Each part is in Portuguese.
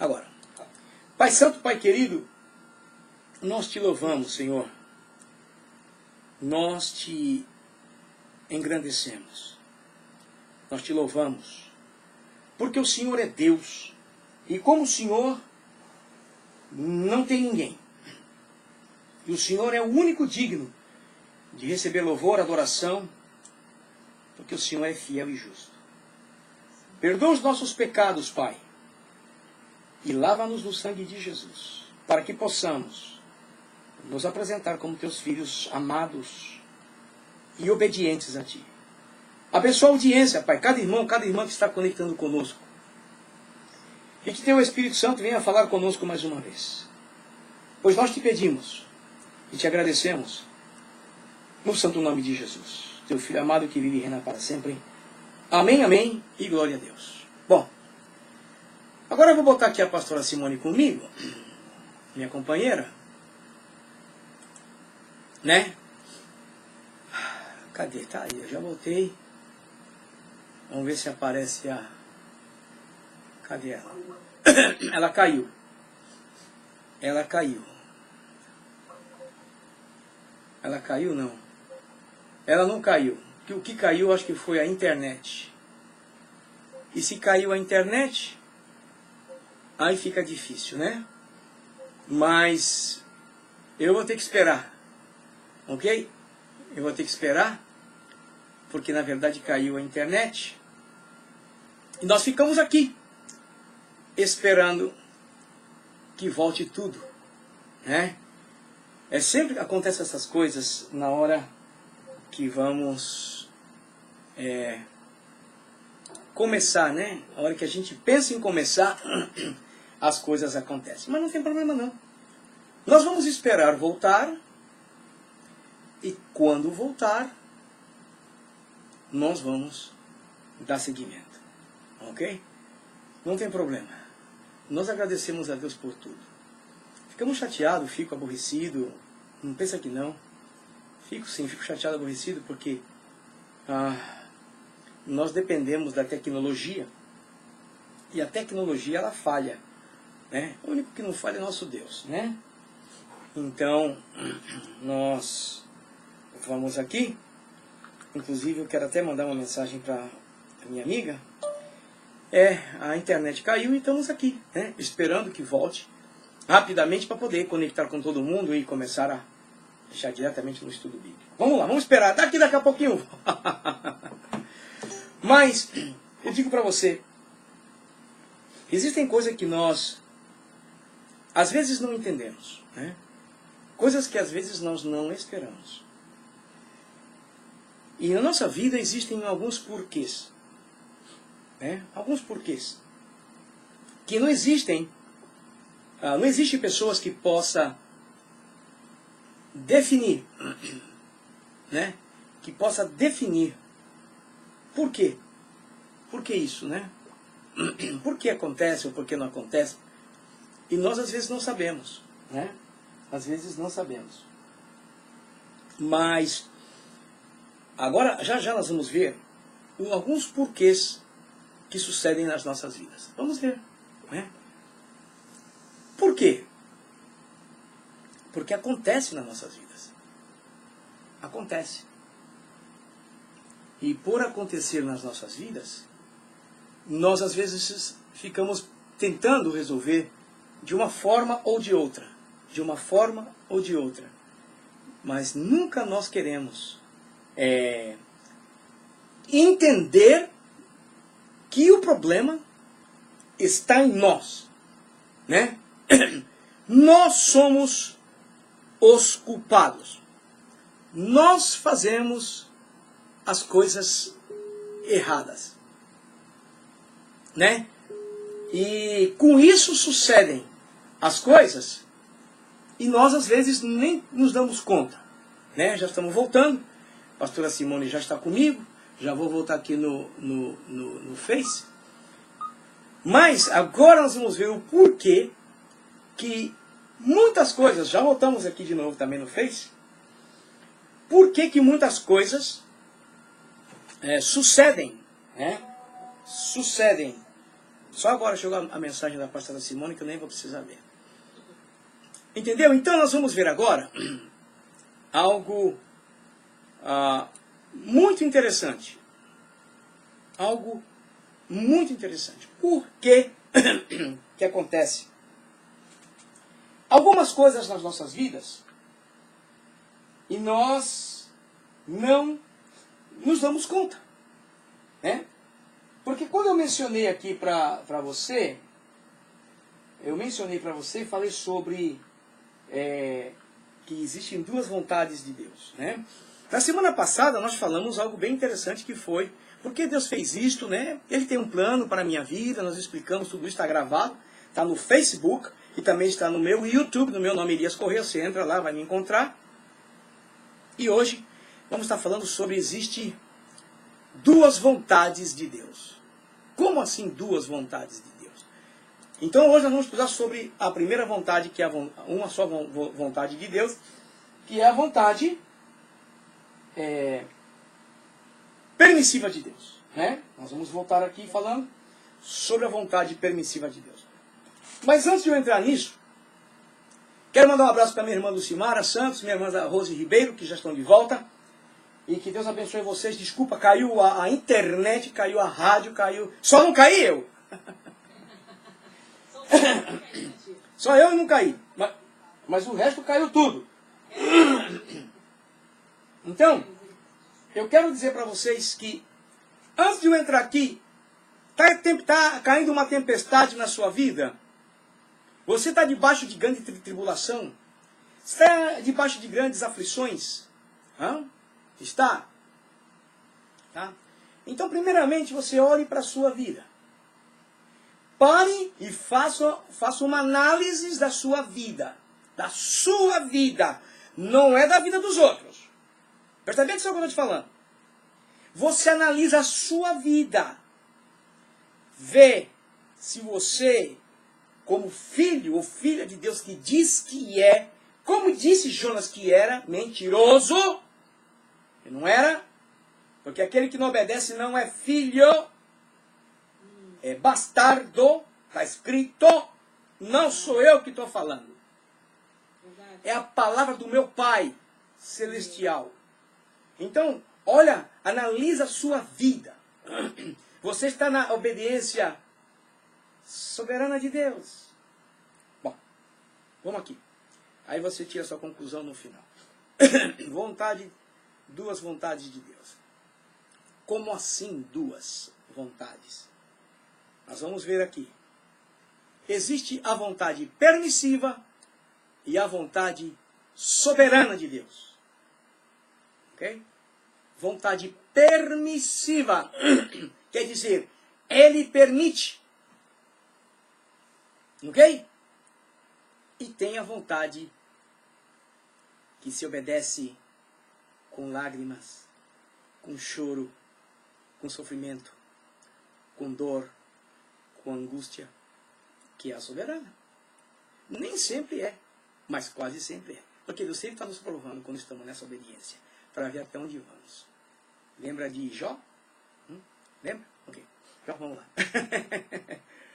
Agora, Pai Santo, Pai querido, nós te louvamos, Senhor. Nós te engrandecemos. Nós te louvamos. Porque o Senhor é Deus. E como o Senhor, não tem ninguém. E o Senhor é o único digno de receber louvor, adoração, porque o Senhor é fiel e justo. Perdoa os nossos pecados, Pai, e lava-nos no sangue de Jesus, para que possamos nos apresentar como teus filhos amados e obedientes a Ti. Abençoa a audiência, Pai, cada irmão que está conectando conosco. E que Teu Espírito Santo venha falar conosco mais uma vez. Pois nós te pedimos e te agradecemos no santo nome de Jesus, Teu Filho amado que vive e reina para sempre. Amém, amém e glória a Deus. Bom, agora eu vou botar aqui a pastora Simone comigo, minha companheira, né? Cadê? Tá aí, eu já voltei. Vamos ver se aparece a... Cadê ela? Ela caiu. Ela caiu. Ela caiu, não. Ela não caiu. O que caiu, acho que foi a internet. E se caiu a internet, aí fica difícil, né? Mas eu vou ter que esperar. Ok? Eu vou ter que esperar, porque na verdade caiu a internet. E nós ficamos aqui, esperando que volte tudo, né? Sempre acontece essas coisas na hora que vamos começar, né? A hora que a gente pensa em começar, as coisas acontecem. Mas não tem problema não. Nós vamos esperar voltar, e quando voltar, nós vamos dar seguimento. Ok? Não tem problema. Nós agradecemos a Deus por tudo. Ficamos chateados, fico aborrecido. Não pensa que não. Fico sim, fico chateado, aborrecido, porque nós dependemos da tecnologia. E a tecnologia, ela falha, né? O único que não falha é nosso Deus, né? Então, nós vamos aqui. Inclusive, eu quero até mandar uma mensagem para a minha amiga. A internet caiu e estamos aqui, né? Esperando que volte rapidamente para poder conectar com todo mundo e começar a deixar diretamente no estudo bíblico. Vamos lá, vamos esperar. Daqui a pouquinho. Mas, eu digo para você, existem coisas que nós, às vezes, não entendemos, né? Coisas que, às vezes, nós não esperamos. E na nossa vida existem alguns porquês. Né? Alguns porquês. Que não existem. Não existe pessoas que possa definir. Né? Que possa definir. Por quê? Por que isso, né? Por que acontece ou por que não acontece? E nós às vezes não sabemos. Né? Às vezes não sabemos. Mas... agora, já nós vamos ver alguns porquês que sucedem nas nossas vidas. Vamos ver. Né? Por quê? Porque acontece nas nossas vidas. Acontece. E por acontecer nas nossas vidas, nós às vezes ficamos tentando resolver de uma forma ou de outra. De uma forma ou de outra. Mas nunca nós queremos entender que o problema está em nós, né? Nós somos os culpados. Nós fazemos as coisas erradas, né? E com isso sucedem as coisas e nós às vezes nem nos damos conta, né? Já estamos voltando. A pastora Simone já está comigo. Já vou voltar aqui no Face. Mas agora nós vamos ver o porquê que muitas coisas... Já voltamos aqui de novo também no Face. Por que muitas coisas sucedem, né? Sucedem Só agora chegou a mensagem da pastora Simone que eu nem vou precisar ler. Entendeu? Então nós vamos ver agora algo muito interessante. Algo muito interessante. Por que que acontece? Algumas coisas nas nossas vidas e nós não nos damos conta, né? Porque quando eu mencionei aqui para você, falei sobre que existem duas vontades de Deus, né? Na semana passada nós falamos algo bem interessante que foi, porque Deus fez isto, né? Ele tem um plano para a minha vida, nós explicamos tudo isso, está gravado, está no Facebook e também está no meu YouTube, no meu nome Elias Correia, você entra lá, vai me encontrar. E hoje vamos estar falando sobre existe duas vontades de Deus. Como assim duas vontades de Deus? Então hoje nós vamos estudar sobre a primeira vontade, que é uma só vontade de Deus, que é a vontade permissiva de Deus, né? Nós vamos voltar aqui falando sobre a vontade permissiva de Deus. Mas antes de eu entrar nisso, quero mandar um abraço para minha irmã Lucimara Santos, minha irmã Rose Ribeiro, que já estão de volta. E que Deus abençoe vocês. Desculpa, caiu a internet, caiu a rádio, caiu... Só não caí eu. Só eu não caí. Mas o resto caiu tudo. Então, eu quero dizer para vocês que, antes de eu entrar aqui, está caindo uma tempestade na sua vida? Você está debaixo de grande tribulação? Está debaixo de grandes aflições? Está? Tá? Então, primeiramente, você olhe para a sua vida. Pare e faça uma análise da sua vida. Da sua vida. Não é da vida dos outros. Presta bem atenção no que eu estou te falando. Você analisa a sua vida. Vê se você, como filho ou filha de Deus que diz que é, como disse Jonas que era, mentiroso, que não era, porque aquele que não obedece não é filho, é bastardo, está escrito, não sou eu que estou falando. É a palavra do meu Pai celestial. Então, olha, analisa a sua vida. Você está na obediência soberana de Deus. Bom, vamos aqui. Aí você tira a sua conclusão no final. Duas vontades de Deus. Como assim duas vontades? Nós vamos ver aqui. Existe a vontade permissiva e a vontade soberana de Deus. Ok? Vontade permissiva quer dizer, Ele permite. Ok? E tem a vontade que se obedece com lágrimas, com choro, com sofrimento, com dor, com angústia, que é a soberana. Nem sempre é, mas quase sempre é. Porque Deus sempre está nos provando quando estamos nessa obediência, para ver até onde vamos. Lembra de Jó? Lembra? Ok. Então vamos lá.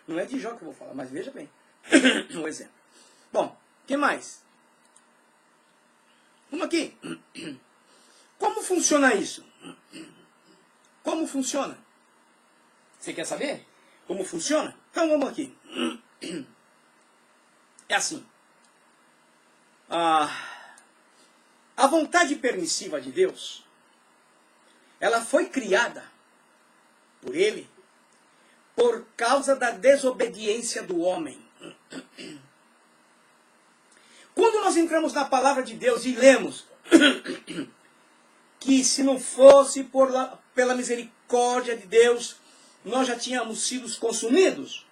Não é de Jó que eu vou falar, mas veja bem. Um exemplo. Bom, o que mais? Vamos aqui. Como funciona isso? Como funciona? Você quer saber como funciona? Então vamos aqui. É assim. A vontade permissiva de Deus, ela foi criada por Ele por causa da desobediência do homem. Quando nós entramos na palavra de Deus e lemos que se não fosse pela misericórdia de Deus, nós já tínhamos sido consumidos.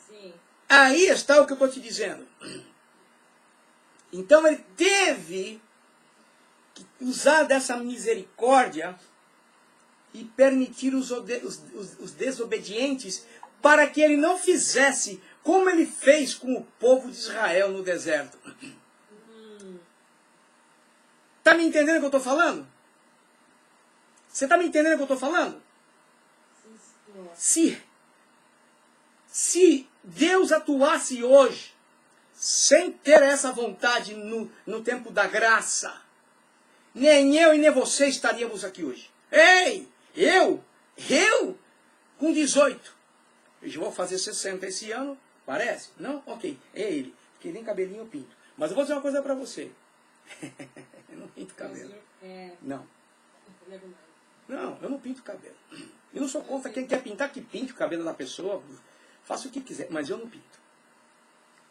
Sim. Aí está o que eu estou te dizendo. Então ele teve que usar dessa misericórdia e permitir os desobedientes para que ele não fizesse como ele fez com o povo de Israel no deserto. Está me entendendo o que eu estou falando? Você está me entendendo o que eu estou falando? Se Se Deus atuasse hoje, sem ter essa vontade no tempo da graça, nem eu e nem você estaríamos aqui hoje. Ei, eu, com 18, eu vou fazer 60 esse ano, parece? Não? Ok, é ele, que nem cabelinho eu pinto. Mas eu vou dizer uma coisa pra você. Eu não pinto cabelo. Não. Não, eu não pinto cabelo. Eu não sou contra quem quer pintar, que pinte o cabelo da pessoa. Faça o que quiser, mas eu não pinto.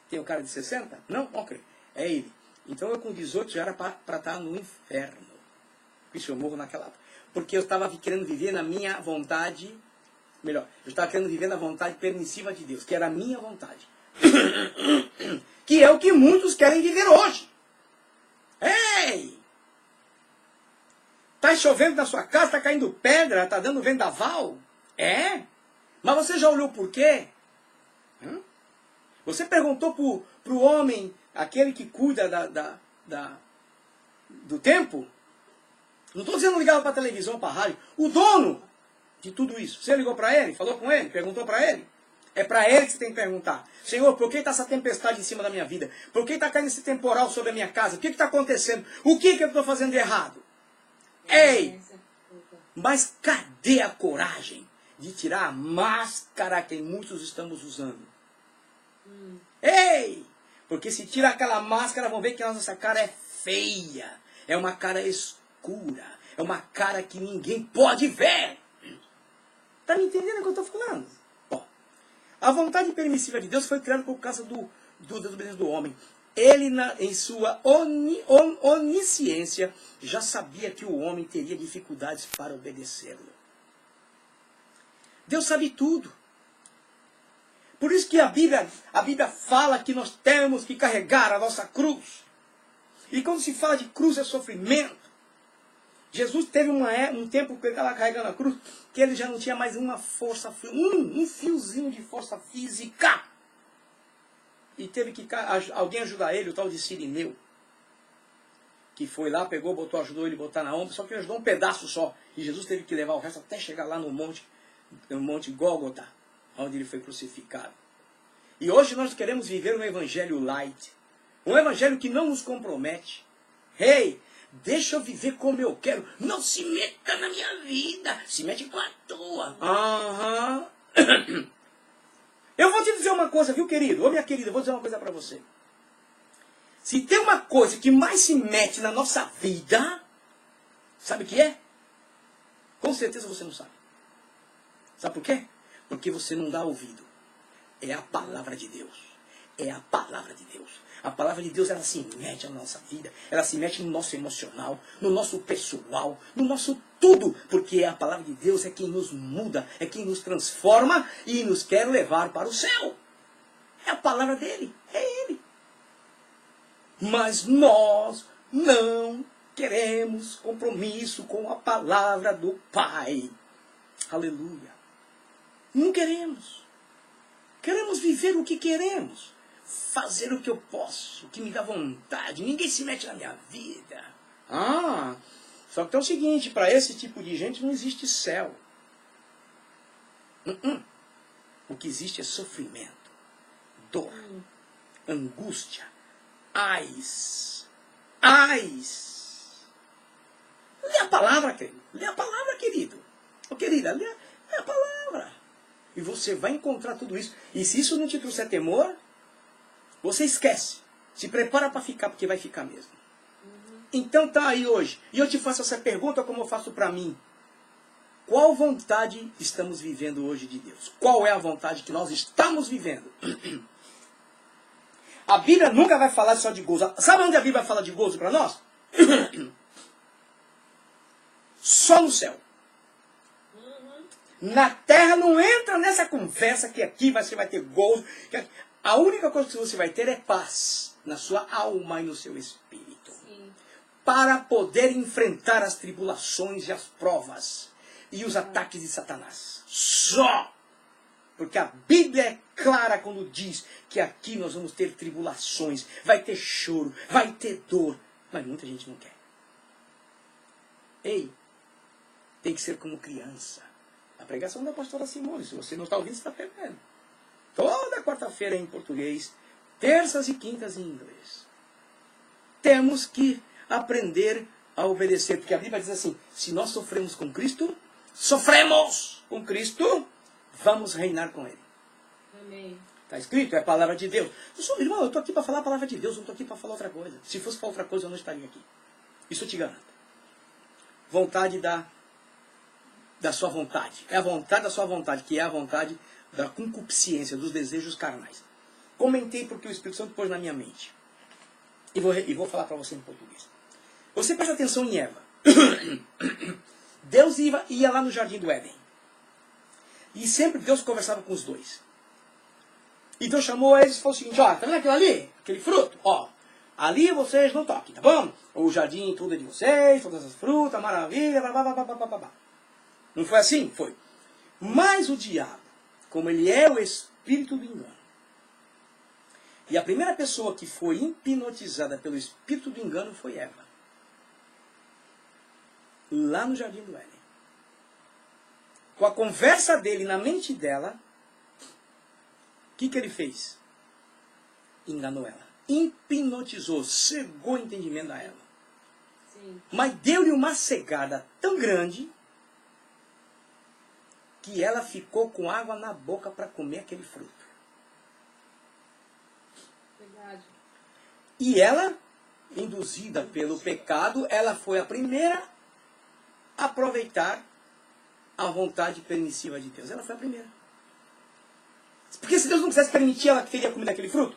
Tem o cara de 60? Não? Ok. É ele. Então eu com 18 já era para estar no inferno. Isso eu morro naquela época. Porque eu estava querendo viver na minha vontade. Melhor, eu estava querendo viver na vontade permissiva de Deus, que era a minha vontade. Que é o que muitos querem viver hoje. Ei! Está chovendo na sua casa, está caindo pedra, está dando vendaval? É? Mas você já olhou por quê? Você perguntou para o homem, aquele que cuida do tempo? Não estou dizendo ligar para a televisão, para a rádio. O dono de tudo isso. Você ligou para ele? Falou com ele? Perguntou para ele? É para ele que você tem que perguntar. Senhor, por que está essa tempestade em cima da minha vida? Por que está caindo esse temporal sobre a minha casa? O que está acontecendo? O que eu estou fazendo de errado? Ei! Mas cadê a coragem de tirar a máscara que muitos estamos usando? Ei! Porque se tira aquela máscara, vão ver que a nossa cara é feia. É uma cara escura. É uma cara que ninguém pode ver. Está me entendendo o que eu estou falando? Bom, a vontade permissiva de Deus foi criada por causa do desobediência do homem. Ele, em sua onisciência, já sabia que o homem teria dificuldades para obedecê-lo. Deus sabe tudo. Por isso que a Bíblia fala que nós temos que carregar a nossa cruz. E quando se fala de cruz é sofrimento. Jesus teve um tempo que ele estava carregando a cruz, que ele já não tinha mais uma força, um fiozinho de força física. E teve que alguém ajudar ele, o tal de Sirineu. Que foi lá, pegou, ajudou ele a botar na onda, só que ele ajudou um pedaço só. E Jesus teve que levar o resto até chegar lá no monte Gólgota, onde ele foi crucificado. E hoje nós queremos viver um evangelho light. Um evangelho que não nos compromete. Hey, deixa eu viver como eu quero. Não se meta na minha vida. Se mete com a tua. Eu vou te dizer uma coisa, viu, querido? Ô, minha querida, eu vou dizer uma coisa para você. Se tem uma coisa que mais se mete na nossa vida, sabe o que é? Com certeza você não sabe. Sabe por quê? Porque você não dá ouvido. É a palavra de Deus. É a palavra de Deus. A palavra de Deus, ela se mete na nossa vida. Ela se mete no nosso emocional, no nosso pessoal, no nosso tudo. Porque a palavra de Deus é quem nos muda, é quem nos transforma e nos quer levar para o céu. É a palavra dele. É ele. Mas nós não queremos compromisso com a palavra do Pai. Aleluia. Não queremos. Queremos viver o que queremos. Fazer o que eu posso, o que me dá vontade. Ninguém se mete na minha vida. Só que é o seguinte, para esse tipo de gente não existe céu. O que existe é sofrimento, dor, angústia, ais. Lê a palavra, querido. Lê a palavra, querido. Ô, querida, lê a palavra. E você vai encontrar tudo isso. E se isso não te trouxer temor, você esquece. Se prepara para ficar, porque vai ficar mesmo. Então tá aí hoje. E eu te faço essa pergunta como eu faço para mim. Qual vontade estamos vivendo hoje de Deus? Qual é a vontade que nós estamos vivendo? A Bíblia nunca vai falar só de gozo. Sabe onde a Bíblia fala de gozo para nós? Só no céu. Na terra não entra nessa conversa que aqui você vai ter gozo. A única coisa que você vai ter é paz na sua alma e no seu espírito. Sim. Para poder enfrentar as tribulações e as provas e os ataques de Satanás. Só! Porque a Bíblia é clara quando diz que aqui nós vamos ter tribulações, vai ter choro, vai ter dor. Mas muita gente não quer. Ei, tem que ser como criança. A pregação da pastora Simone, se você não está ouvindo, você está perdendo. toda quarta-feira em português, terças e quintas em inglês. Temos que aprender a obedecer, porque a Bíblia diz assim, se nós sofremos com Cristo, vamos reinar com Ele. Amém. Está escrito, é a palavra de Deus. Irmão, eu estou aqui para falar a palavra de Deus, não estou aqui para falar outra coisa. Se fosse para outra coisa, eu não estaria aqui. Isso eu te garanto. Vontade da sua vontade. É a vontade da sua vontade, que é a vontade da concupiscência, dos desejos carnais. Comentei porque o Espírito Santo pôs na minha mente. E vou falar para você em português. Você presta atenção em Eva. Deus ia lá no jardim do Éden. E sempre Deus conversava com os dois. E Deus chamou eles e falou o seguinte, ó, tá vendo aquilo ali? Aquele fruto? Ó, ali vocês não toquem, tá bom? O jardim tudo é de vocês, todas as frutas, maravilha, blá, blá, blá, blá, blá, blá. Não foi assim? Foi. Mas o diabo, como ele é o espírito do engano, e a primeira pessoa que foi hipnotizada pelo espírito do engano foi Eva. Lá no jardim do Éden. Com a conversa dele na mente dela, o que ele fez? Enganou ela. Hipnotizou, cegou o entendimento da Eva. Sim. Mas deu-lhe uma cegada tão grande que ela ficou com água na boca para comer aquele fruto. Verdade. E ela, induzida pelo pecado, ela foi a primeira a aproveitar a vontade permissiva de Deus. Ela foi a primeira. Porque se Deus não quisesse permitir, ela teria comido aquele fruto.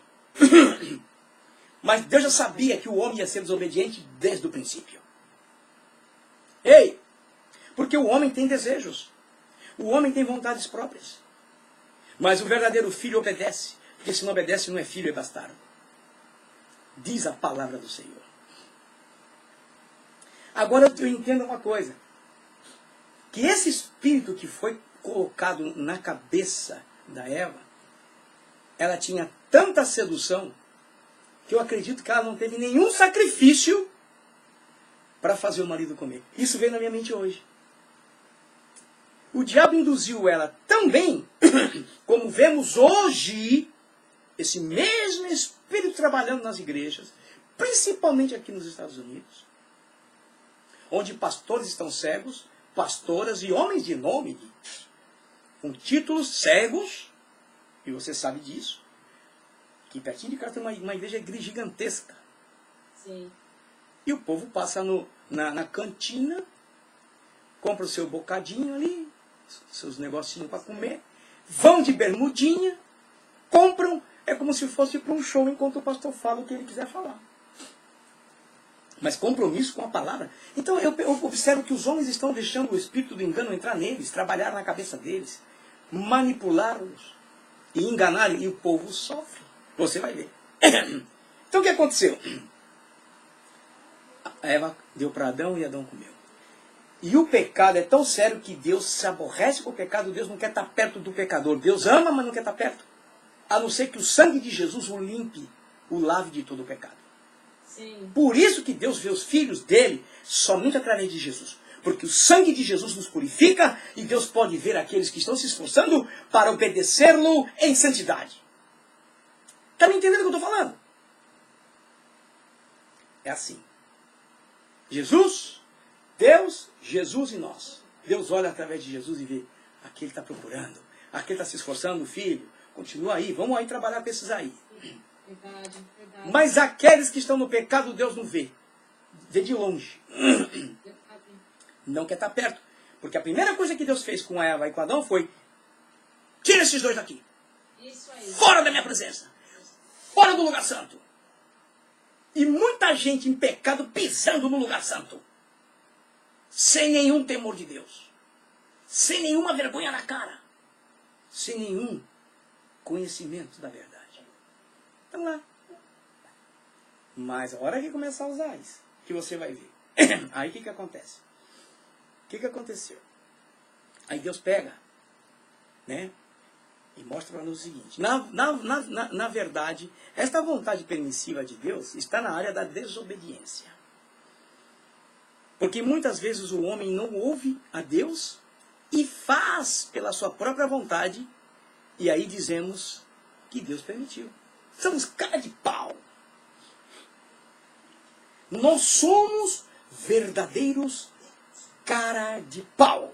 Mas Deus já sabia que o homem ia ser desobediente desde o princípio. Ei! Porque o homem tem desejos. O homem tem vontades próprias. Mas o verdadeiro filho obedece. Porque se não obedece, não é filho, é bastardo. Diz a palavra do Senhor. Agora eu entendo uma coisa. Que esse espírito que foi colocado na cabeça da Eva, ela tinha tanta sedução, que eu acredito que ela não teve nenhum sacrifício para fazer o marido comer. Isso veio na minha mente hoje. O diabo induziu ela também, como vemos hoje, esse mesmo espírito trabalhando nas igrejas, principalmente aqui nos Estados Unidos, onde pastores estão cegos, pastoras e homens de nome, com títulos cegos, e você sabe disso, que pertinho de casa tem uma igreja gigantesca. Sim. E o povo passa na cantina, compra o seu bocadinho ali, seus negocinhos para comer, vão de bermudinha, compram, é como se fosse para um show enquanto o pastor fala o que ele quiser falar. Mas compromisso com a palavra. Então eu observo que os homens estão deixando o espírito do engano entrar neles, trabalhar na cabeça deles, manipulá-los e enganar, e o povo sofre. Você vai ver. Então o que aconteceu? A Eva deu para Adão e Adão comeu. E o pecado é tão sério que Deus se aborrece com o pecado, Deus não quer estar perto do pecador. Deus ama, mas não quer estar perto. A não ser que o sangue de Jesus o limpe, o lave de todo o pecado. Sim. Por isso que Deus vê os filhos dele somente através de Jesus. Porque o sangue de Jesus nos purifica e Deus pode ver aqueles que estão se esforçando para obedecê-lo em santidade. Está me entendendo o que eu estou falando? É assim. Jesus, Deus, Jesus e nós. Deus olha através de Jesus e vê, aquele está procurando, aquele está se esforçando, filho, continua aí, vamos aí trabalhar com esses aí. Verdade, verdade. Mas aqueles que estão no pecado, Deus não vê. Vê de longe. Não quer estar perto. Porque a primeira coisa que Deus fez com Eva e com Adão foi, tira esses dois daqui. Isso aí. Fora da minha presença. Fora do lugar santo. E muita gente em pecado pisando no lugar santo. Sem nenhum temor de Deus. Sem nenhuma vergonha na cara. Sem nenhum conhecimento da verdade. Então lá. Mas a hora que começar a usar isso, que você vai ver. Aí o que acontece? O que aconteceu? Aí Deus pega, né? E mostra para nós o seguinte. Na verdade, esta vontade permissiva de Deus está na área da desobediência. Porque muitas vezes o homem não ouve a Deus e faz pela sua própria vontade E aí dizemos que Deus permitiu. Somos cara de pau. Nós somos verdadeiros cara de pau.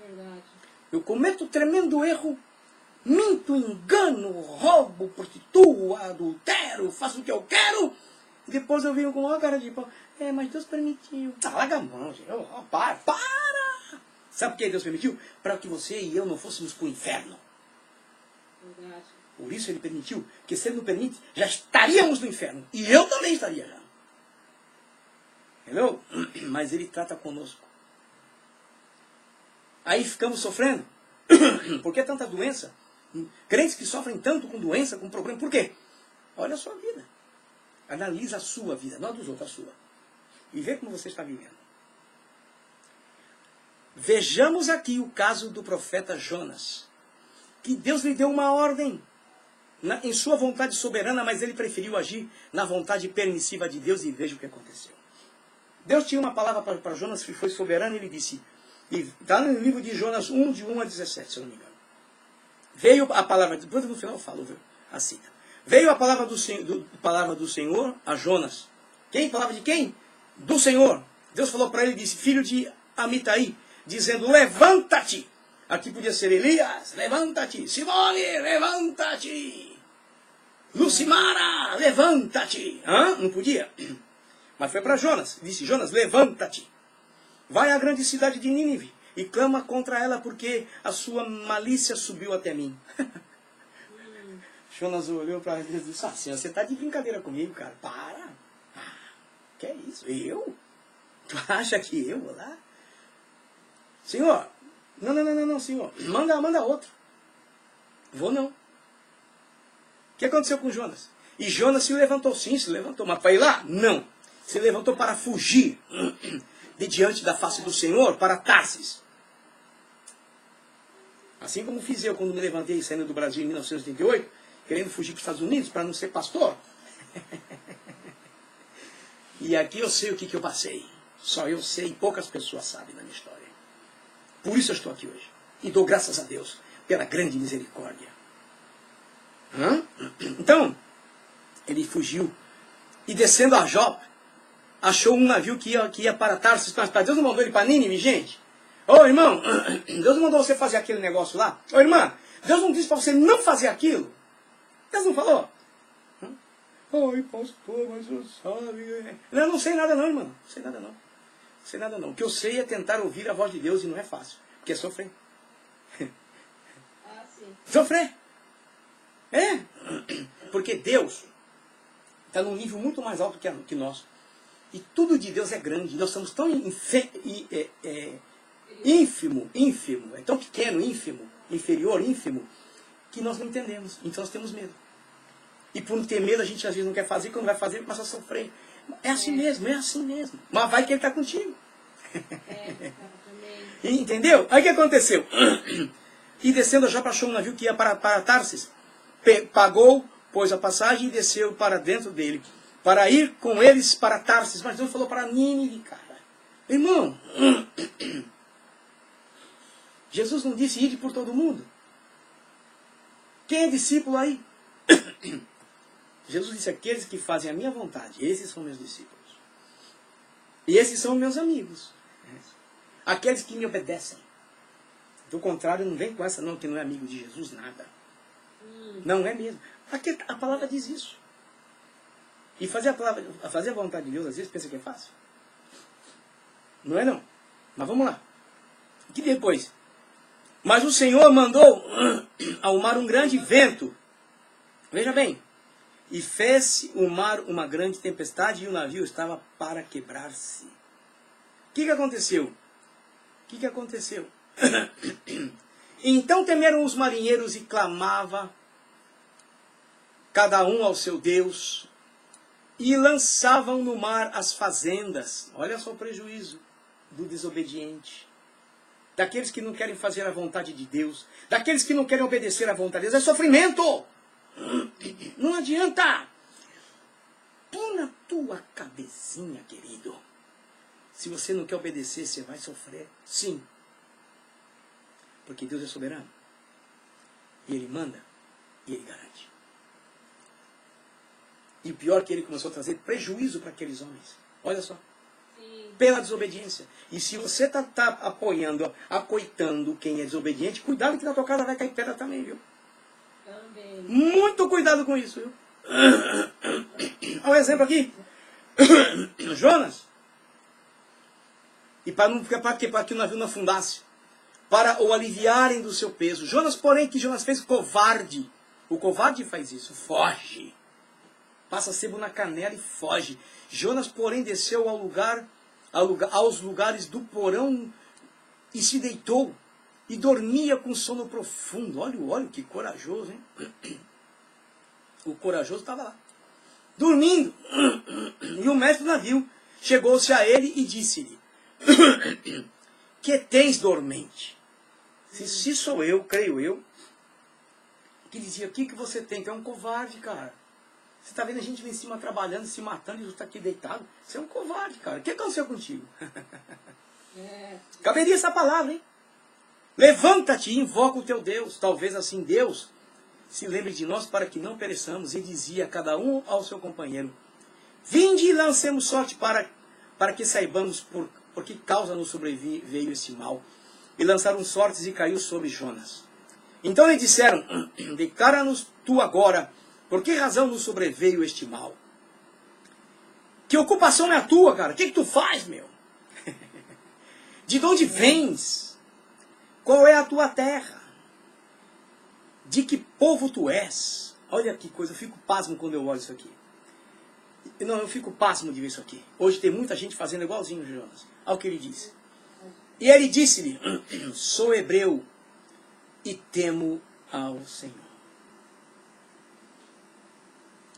Verdade. Eu cometo tremendo erro, minto, engano, roubo, prostituo, adultero, faço o que eu quero, e depois eu venho com uma cara de pau. Mas Deus permitiu. Larga a mão, gente. Para! Sabe por que Deus permitiu? Para que você e eu não fôssemos para o inferno. Verdade. Por isso ele permitiu, porque se ele não permite, já estaríamos no inferno. E eu também estaria já. Entendeu? Mas ele trata conosco. Aí ficamos sofrendo. Por que tanta doença? Crentes que sofrem tanto com doença, com problema. Por quê? Olha a sua vida. Analisa a sua vida, não a dos outros, a sua. E vê como você está vivendo. Vejamos aqui o caso do profeta Jonas. Que Deus lhe deu uma ordem em sua vontade soberana, mas ele preferiu agir na vontade permissiva de Deus, e veja o que aconteceu. Deus tinha uma palavra para Jonas que foi soberana, e ele disse, e está no livro de Jonas 1, de 1 a 17, se eu não me engano. Veio a palavra, depois no final eu falo, viu? A cita. Veio a palavra do Senhor a Jonas. Quem? Palavra de quem? Do Senhor. Deus falou para ele, disse, filho de Amitai, dizendo, levanta-te. Aqui podia ser Elias, levanta-te. Simone, levanta-te. Lucimara, levanta-te. Não podia. Mas foi para Jonas. Disse, Jonas, levanta-te. Vai à grande cidade de Nínive e clama contra ela, porque a sua malícia subiu até mim. Jonas olhou para Deus e disse, Senhor, você está de brincadeira comigo, cara. Para. Que é isso? Eu? Tu acha que eu vou lá? Senhor, não, Senhor. Manda outro. Vou não. O que aconteceu com Jonas? E Jonas se levantou, sim, se levantou. Mas para ir lá? Não. Se levantou para fugir de diante da face do Senhor para Tarsis. Assim como fiz eu quando me levantei saindo do Brasil em 1988, querendo fugir para os Estados Unidos para não ser pastor. E aqui eu sei o que eu passei. Só eu sei, poucas pessoas sabem na minha história. Por isso eu estou aqui hoje. E dou graças a Deus pela grande misericórdia. Então, ele fugiu. E descendo a Jope, achou um navio que ia para Tarsis. Mas Deus não mandou ele para Nínive, gente? Ô irmão, Deus não mandou você fazer aquele negócio lá? Ô irmã, Deus não disse para você não fazer aquilo? Deus não falou? Ai, pastor, mas eu sabe. Não sei nada não, irmão. Não sei nada não. Não sei nada não. O que eu sei é tentar ouvir a voz de Deus, e não é fácil. Porque é sofrer. Sim. Sofrer. É. Porque Deus está num nível muito mais alto que nós. E tudo de Deus é grande. Nós somos tão ínfimo, é tão pequeno, ínfimo, inferior, ínfimo, que nós não entendemos. Então nós temos medo. E por ter medo a gente às vezes não quer fazer, quando vai fazer começa a sofrer. É assim mesmo, é assim mesmo. Mas vai que ele está contigo. Entendeu? Aí o que aconteceu? E descendo já achou um navio que ia para Tarsis. Pagou, pôs a passagem e desceu para dentro dele. Para ir com eles para Tarsis. Mas Deus falou para Nínive, cara. Irmão, Jesus não disse ir por todo mundo? Quem é discípulo aí? Jesus disse, aqueles que fazem a minha vontade, esses são meus discípulos. E esses são meus amigos. Aqueles que me obedecem. Do contrário, não vem com essa não, que não é amigo de Jesus, nada. Não é mesmo. Aqui, a palavra diz isso. E fazer a vontade de Deus, às vezes, pensa que é fácil. Não é não. Mas vamos lá. Que depois? Mas o Senhor mandou ao mar um grande vento. Veja bem. E fez o mar uma grande tempestade, e o navio estava para quebrar-se. O que aconteceu? Então temeram os marinheiros e clamava cada um ao seu Deus, e lançavam no mar as fazendas. Olha só o prejuízo do desobediente. Daqueles que não querem fazer a vontade de Deus. Daqueles que não querem obedecer à vontade de Deus. É sofrimento. Não adianta. Põe na tua cabecinha, querido. Se você não quer obedecer, você vai sofrer. Sim. Porque Deus é soberano. E ele manda e ele garante. E o pior é que ele começou a trazer prejuízo para aqueles homens. Olha só. Sim. Pela desobediência. E se você está apoiando, acoitando quem é desobediente, cuidado que na tua casa vai cair pedra também, viu? Também. Muito cuidado com isso, viu? Olha o exemplo aqui. Jonas. E para que o navio não afundasse. Para o aliviarem do seu peso. Jonas, porém, que Jonas fez covarde. O covarde faz isso. Foge. Passa sebo na canela e foge. Jonas, porém, desceu aos lugares do porão e se deitou. E dormia com sono profundo. Olha que corajoso, hein? O corajoso estava lá. Dormindo. E o mestre do navio chegou-se a ele e disse-lhe: que tens dormente? Se sou eu, creio eu, que dizia: o que você tem? Tu é um covarde, cara. Você está vendo a gente lá em cima trabalhando, se matando, e você está aqui deitado. Você é um covarde, cara. O que aconteceu contigo? Caberia essa palavra, hein? Levanta-te e invoca o teu Deus. Talvez assim Deus se lembre de nós para que não pereçamos. E dizia cada um ao seu companheiro: vinde e lancemos sorte para que saibamos por que causa nos sobreveio esse mal. E lançaram sortes e caiu sobre Jonas. Então lhe disseram: declara-nos tu agora, por que razão nos sobreveio este mal? Que ocupação é a tua, cara? O que tu faz, meu? De onde vens? Qual é a tua terra? De que povo tu és? Olha que coisa, eu fico pasmo quando eu olho isso aqui. Não, eu fico pasmo de ver isso aqui. Hoje tem muita gente fazendo igualzinho Jonas. Olha o que ele disse. E ele disse-lhe: sou hebreu e temo ao Senhor.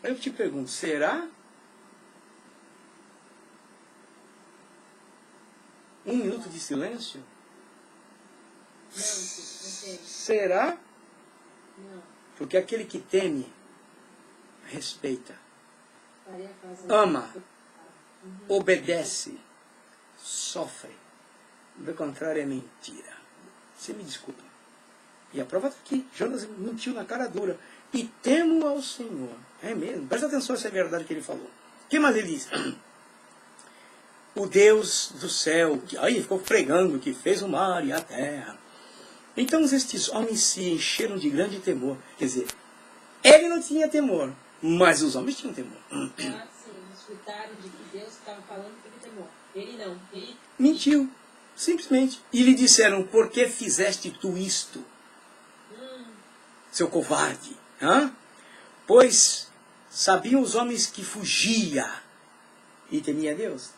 Eu te pergunto, será? Um minuto de silêncio? Não, sim, Será? não. Porque aquele que teme, respeita, Faria fazer. ama, obedece, sofre. Do contrário, é mentira. Você me desculpa. E a prova está aqui. Jonas mentiu na cara dura. E temo ao Senhor. É mesmo. Presta atenção se é verdade que ele falou. O que mais ele diz? O Deus do céu. Aí ficou pregando que fez o mar e a terra. Então estes homens se encheram de grande temor. Quer dizer, ele não tinha temor, mas os homens tinham temor. Ah, sim, eles escutaram de que Deus estava falando que ele temor. Ele não. Ele Mentiu, simplesmente. E lhe disseram: por que fizeste tu isto, seu covarde? Hã? Pois sabiam os homens que fugia e temia a Deus.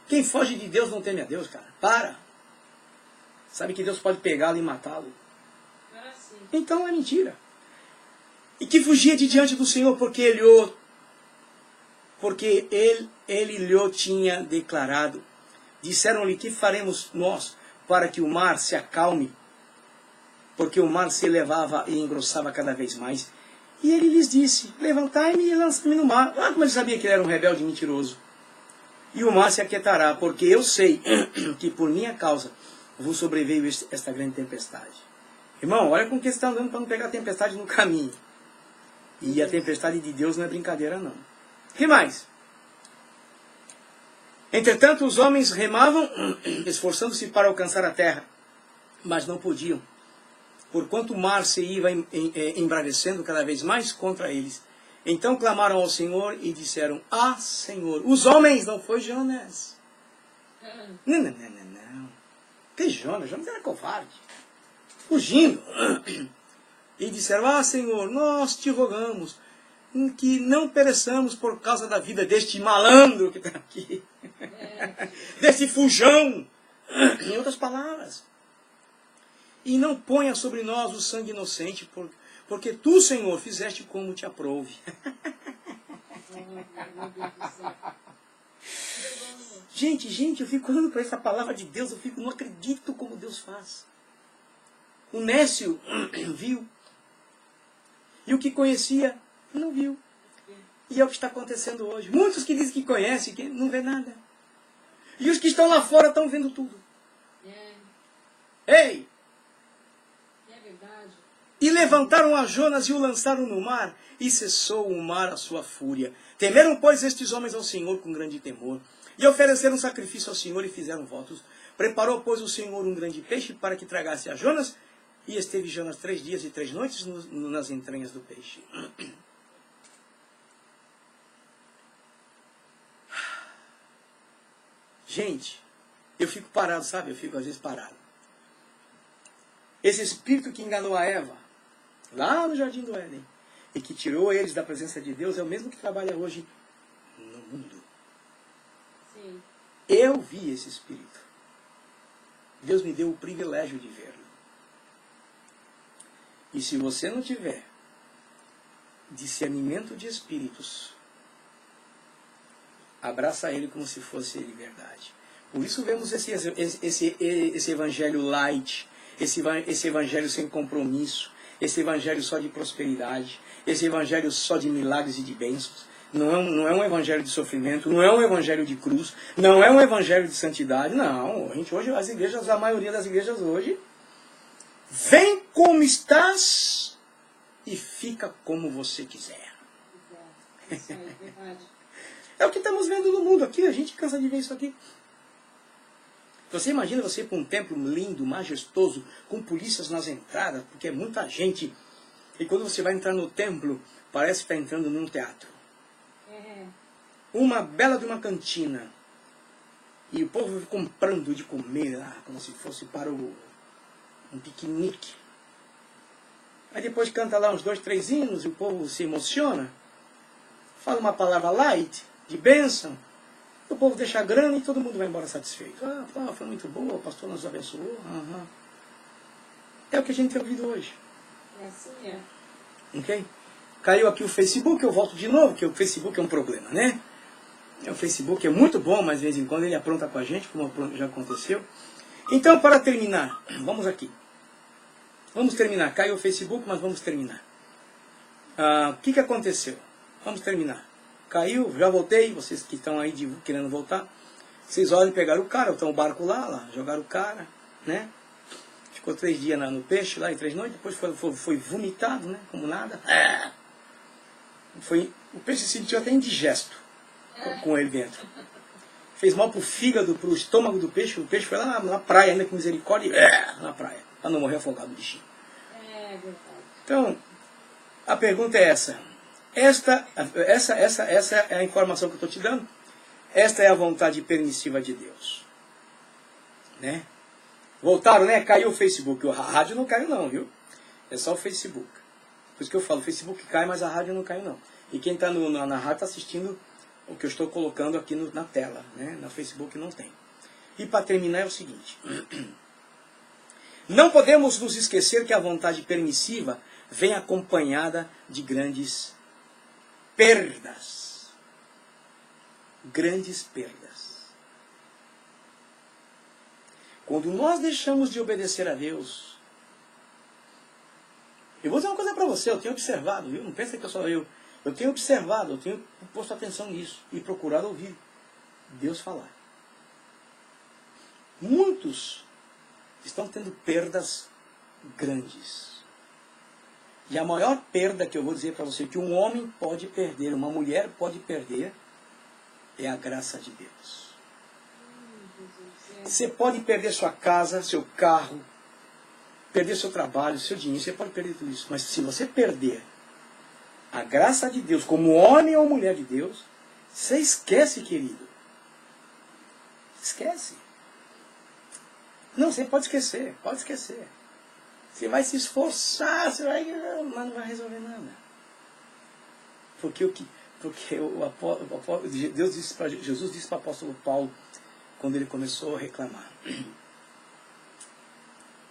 Quem foge de Deus não teme a Deus, cara. Para. Sabe que Deus pode pegá-lo e matá-lo. Ah, sim. Então é mentira. E que fugia de diante do Senhor porque ele lhe tinha declarado. Disseram-lhe: que faremos nós para que o mar se acalme? Porque o mar se elevava e engrossava cada vez mais. E ele lhes disse: levantai-me e lançai-me no mar. Ah, como ele sabia que ele era um rebelde mentiroso. E o mar se aquietará, porque eu sei que por minha causa vos sobreveio esta grande tempestade. Irmão, olha com que você está andando para não pegar a tempestade no caminho. E a tempestade de Deus não é brincadeira, não. O que mais? Entretanto, os homens remavam, esforçando-se para alcançar a terra, mas não podiam, porquanto o mar se ia embravecendo cada vez mais contra eles. Então clamaram ao Senhor e disseram: ah, Senhor, os homens, não foi Jonas. Não. Que Jonas? Jonas era covarde. Fugindo. E disseram: ah, Senhor, nós te rogamos que não pereçamos por causa da vida deste malandro que está aqui. Desse fujão. Em outras palavras. E não ponha sobre nós o sangue inocente, porque tu, Senhor, fizeste como te aprouve. Gente, eu fico olhando para essa palavra de Deus, não acredito como Deus faz. O nécio viu. E o que conhecia, não viu. E é o que está acontecendo hoje. Muitos que dizem que conhecem, que não vê nada. E os que estão lá fora estão vendo tudo. Ei! É verdade. E levantaram a Jonas e o lançaram no mar, e cessou o mar a sua fúria. Temeram, pois, estes homens ao Senhor com grande temor, e ofereceram sacrifício ao Senhor e fizeram votos. Preparou, pois, o Senhor um grande peixe para que tragasse a Jonas, e esteve Jonas 3 dias e 3 noites nas entranhas do peixe. Gente, eu fico parado, sabe? Eu fico às vezes parado. Esse espírito que enganou a Eva, lá no Jardim do Éden, e que tirou eles da presença de Deus, é o mesmo que trabalha hoje no mundo. Sim. Eu vi esse espírito. Deus me deu o privilégio de vê-lo. E se você não tiver discernimento de espíritos, abraça ele como se fosse ele verdade. Por isso vemos esse evangelho light, esse evangelho sem compromisso, esse evangelho só de prosperidade, esse evangelho só de milagres e de bênçãos. Não é um evangelho de sofrimento, não é um evangelho de cruz, não é um evangelho de santidade, não. A gente hoje, as igrejas, a maioria das igrejas hoje, vem como estás e fica como você quiser. Isso aí, verdade. É o que estamos vendo no mundo aqui, a gente cansa de ver isso aqui. Você imagina você ir para um templo lindo, majestoso, com polícias nas entradas, porque é muita gente. E quando você vai entrar no templo, parece que está entrando num teatro. É. Uma bela de uma cantina. E o povo comprando de comer lá, como se fosse para um piquenique. Aí depois canta lá uns 2, 3 hinos, e o povo se emociona. Fala uma palavra light, de bênção. O povo deixa a grana e todo mundo vai embora satisfeito. Ah, foi muito boa, o pastor nos abençoou. Uhum. É o que a gente tem ouvido hoje. É assim, é. Ok? Caiu aqui o Facebook, eu volto de novo, que o Facebook é um problema, né? O Facebook é muito bom, mas de vez em quando ele apronta com a gente, como já aconteceu. Então, para terminar, vamos aqui. Vamos terminar. Caiu o Facebook, mas vamos terminar. O que aconteceu? Vamos terminar. Caiu, já voltei, vocês que estão aí querendo voltar. Vocês olham e pegaram o cara, estão o barco lá, jogaram o cara, né? Ficou 3 dias no peixe, lá em 3 noites, depois foi vomitado, né? Como nada. O peixe se sentiu até indigesto com ele dentro. Fez mal pro fígado, pro estômago do peixe. O peixe foi lá na praia, ainda com misericórdia, na praia, para não morrer afogado o bichinho. É verdade. Então, a pergunta é essa. Essa é a informação que eu estou te dando. Esta é a vontade permissiva de Deus. Né? Voltaram, né? Caiu o Facebook. A rádio não caiu não, viu? É só o Facebook. Por isso que eu falo, o Facebook cai, mas a rádio não caiu não. E quem está na rádio está assistindo o que eu estou colocando aqui na tela. Né? No Facebook não tem. E para terminar é o seguinte. Não podemos nos esquecer que a vontade permissiva vem acompanhada de grandes perdas. Grandes perdas. Quando nós deixamos de obedecer a Deus, eu vou dizer uma coisa para você, eu tenho observado, viu? Não pensa que eu sou eu. Eu tenho observado, eu tenho posto atenção nisso e procurado ouvir Deus falar. Muitos estão tendo perdas grandes. E a maior perda que eu vou dizer para você que um homem pode perder, uma mulher pode perder, é a graça de Deus. Você pode perder sua casa, seu carro, perder seu trabalho, seu dinheiro, você pode perder tudo isso. Mas se você perder a graça de Deus como homem ou mulher de Deus, você esquece, querido. Esquece. Não, você pode esquecer, pode esquecer. Você vai se esforçar, você vai, mas não vai resolver nada. Porque Jesus disse para o apóstolo Paulo, quando ele começou a reclamar.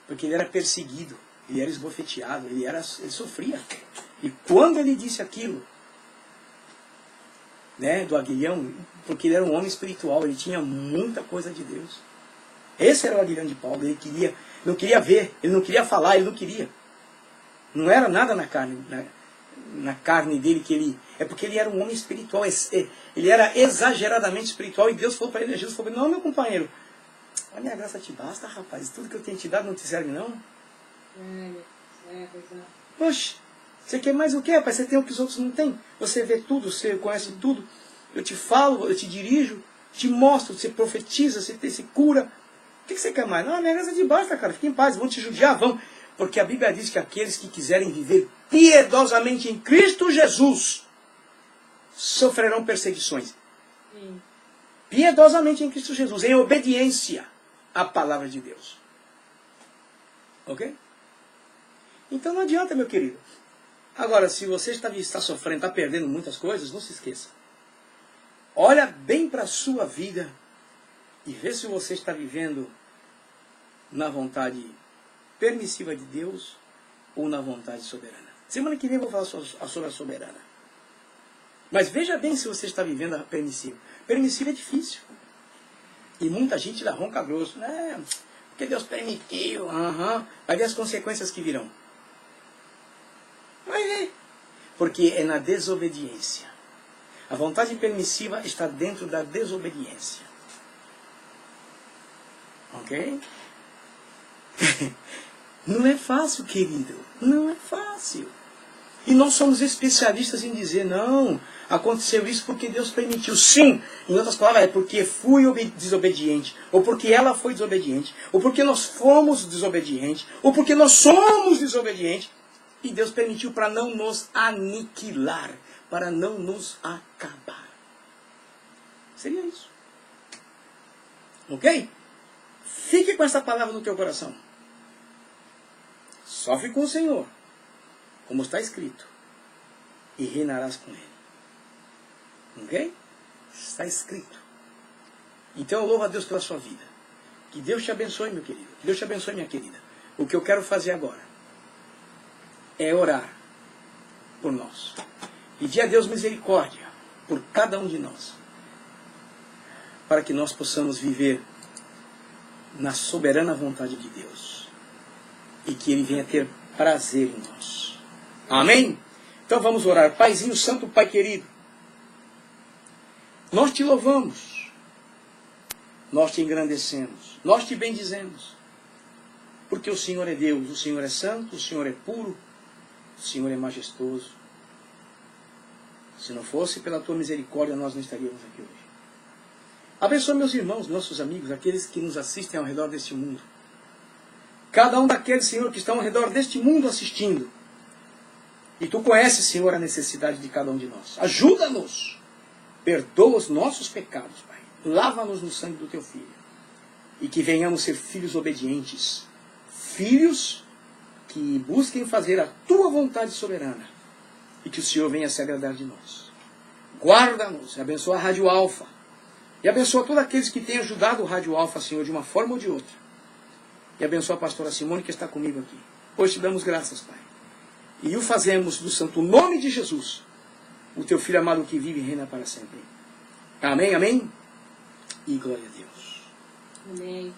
Porque ele era perseguido, ele era esbofeteado, ele sofria. E quando ele disse aquilo, né, do aguilhão, porque ele era um homem espiritual, ele tinha muita coisa de Deus. Esse era o aguilhão de Paulo, ele não queria ver, ele não queria falar, ele não queria. Não era nada na carne dele que ele... É porque ele era um homem espiritual, ele era exageradamente espiritual, e Deus falou para ele, Jesus falou para ele, não, meu companheiro, a minha graça te basta, rapaz, tudo que eu tenho te dado não te serve não? Oxe, você quer mais o quê, rapaz? Você tem o que os outros não têm. Você vê tudo, você conhece tudo. Eu te falo, eu te dirijo, te mostro, você profetiza, você cura. O que você quer mais? Não, a minha casa de basta, cara. Fica em paz, vão te judiar, vão. Porque a Bíblia diz que aqueles que quiserem viver piedosamente em Cristo Jesus sofrerão perseguições. Sim. Piedosamente em Cristo Jesus, em obediência à palavra de Deus. Ok? Então não adianta, meu querido. Agora, se você está sofrendo, está perdendo muitas coisas, não se esqueça. Olha bem para a sua vida e vê se você está vivendo na vontade permissiva de Deus ou na vontade soberana. Semana que vem eu vou falar sobre a soberana. Mas veja bem se você está vivendo a permissiva. Permissiva é difícil. E muita gente dá ronca grosso. Porque Deus permitiu. Vai ver as consequências que virão. Vai ver. Porque é na desobediência. A vontade permissiva está dentro da desobediência. Ok? Não é fácil, querido. Não é fácil. E nós somos especialistas em dizer, não, aconteceu isso porque Deus permitiu. Sim, em outras palavras, é porque fui desobediente, ou porque ela foi desobediente, ou porque nós fomos desobedientes, ou porque nós somos desobedientes, e Deus permitiu para não nos aniquilar, para não nos acabar. Seria isso. Ok? Fique com essa palavra no teu coração. Sofre com o Senhor, como está escrito, e reinarás com Ele. Ok? Está escrito. Então eu louvo a Deus pela sua vida. Que Deus te abençoe, meu querido. Que Deus te abençoe, minha querida. O que eu quero fazer agora é orar por nós. Pedir a Deus misericórdia por cada um de nós. Para que nós possamos viver na soberana vontade de Deus. E que Ele venha ter prazer em nós. Amém? Então vamos orar. Paizinho Santo, Pai querido. Nós te louvamos. Nós te engrandecemos. Nós te bendizemos. Porque o Senhor é Deus. O Senhor é santo. O Senhor é puro. O Senhor é majestoso. Se não fosse pela tua misericórdia, nós não estaríamos aqui hoje. Abençoa meus irmãos, nossos amigos, aqueles que nos assistem ao redor deste mundo. Cada um daqueles, Senhor, que estão ao redor deste mundo assistindo. E Tu conheces, Senhor, a necessidade de cada um de nós. Ajuda-nos. Perdoa os nossos pecados, Pai. Lava-nos no sangue do Teu Filho. E que venhamos ser filhos obedientes. Filhos que busquem fazer a Tua vontade soberana. E que o Senhor venha se agradar de nós. Guarda-nos. Abençoa a Rádio Alfa. E abençoa todos aqueles que têm ajudado o Rádio Alfa, Senhor, de uma forma ou de outra. E abençoa a pastora Simone que está comigo aqui. Pois te damos graças, Pai. E o fazemos no santo nome de Jesus, o Teu Filho amado que vive e reina para sempre. Amém, amém. E glória a Deus. Amém.